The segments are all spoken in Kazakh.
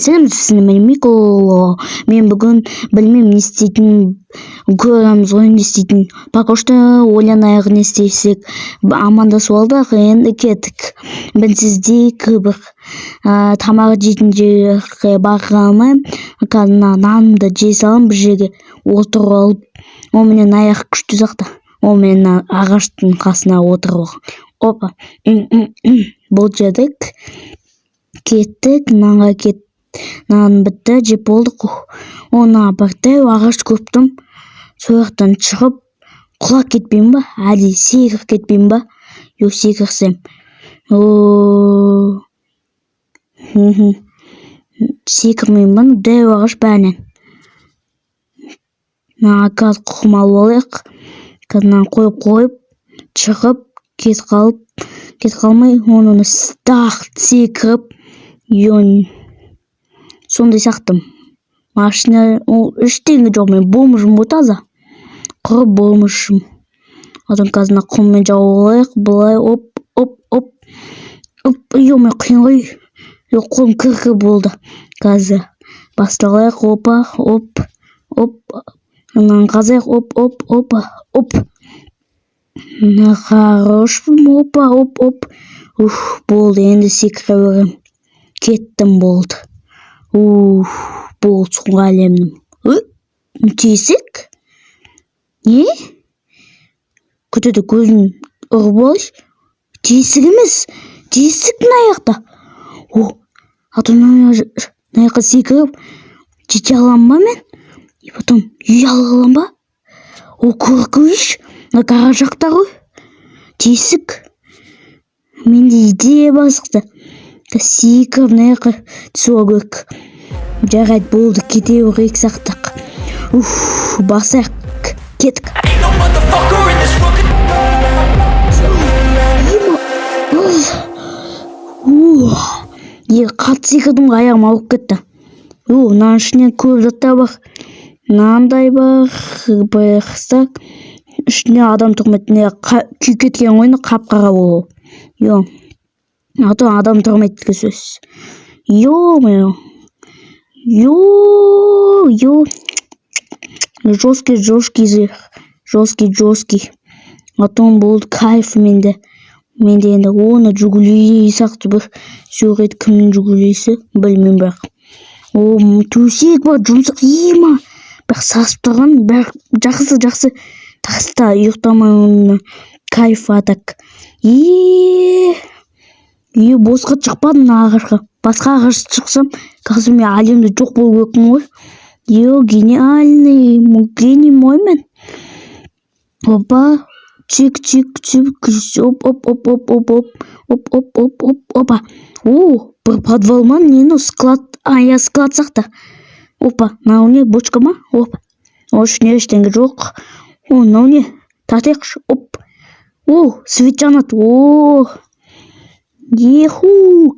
сәлеметсіз, мен Микол. Мен бүгін білмеймін не істейтінін көреміз ғой, не істейтінін. Пока что ойланайық не істесек. Амандасып алдық, енді кеттік. Мен сіздейік бір тамақ жейтін жерге бара алмаймын. Қазір нанымды жей саламын бір жерге отырып алып. Ол менен аяқ күшті сақта. Ол менен ағаштың қасына отырып алған. Опа. Бұл жердік. Кеттік, нанға кеттік. Нан бітті, жеп болдық. Оны бақтау ағаш көптім. Сояқтан шығып, құлап кетпеймін ба? Әлі секіріп кетпеймін ба? Yok секірсем. Секірмеймін ба? Дәу ағаш бәрінен. Қазір құқым алып алайық. Қазір қойып, шығып, кет қалмай, оны секіріп, сондай сақтым. Машина, ештеңе жоқ, мен болмышым ғой таза. Құрып болмышым. Одан қазір құммен жауып алайық, былай, оп. Мен қиын ғой. Қолым кір болды. Қазір басталайық, оп. Қазайық, оп. Хорошпын, оп. Болды, енді секіре берем. Кеттім, болды. Болды, соңғы әлемнің. Тесік? Не? Күтеді көзін ұрып алыш. Тесік емес. Тесік наяқта. Атым наяққа секіріп, жете алам ба мен? И потом үй алам ба? Көркөйш. Қара жақта ғой. Тесік. Менде идея басықты. Секіріп наяққа түсуі керек. Жарайды, болды, кете берейік сақтық. Басайық, кеттік. Қатты секірдім, аяғым ауырып кетті. Мынаның ішіне көп заттар бар. Мынандай бар, байқасақ. Ішіне адам тұрмайды, күйіп кеткен ойны қап-қара болу. Адам тұрмайды деген сөз. Жесткий. Атом болды кайф менде. Менде енді оны жүгілей сақты бір сурет кімнің жүгілейсі білмеймін бірақ. Төсек бар, жұмсақ ема. Бір сасып тұрған, бір жақсы. Таста ұйықтамай кайф атак. Босқа шықпадым ағашқа. Басқа ағаш шықсам, қазір мен әлемде жоқ болу керекпін ғой. Гениальный, гений мой мен. Опа, чик, опа. Бір подвал ма, нені склад, склад сақта. Опа, мынау не, бочка ма? Опа. Ішіне ештеңе жоқ. Мынау не, тартайықшы. Оп. Свет жанады.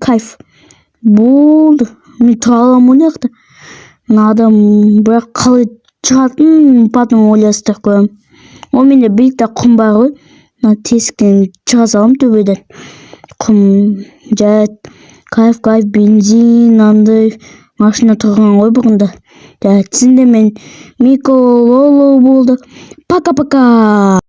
Кайф. Болды. Мен тұра аламын оны яқты. Адам бірақ қалай шығатын потом ойластырып қоямын. Менде биікте құм бар ғой. Тесіктен шыға салам төбеден. Құм жат. Кайф, бензин, андай машина тұрған ғой бұғында. Сізде мен Микол болды. Пока-пока.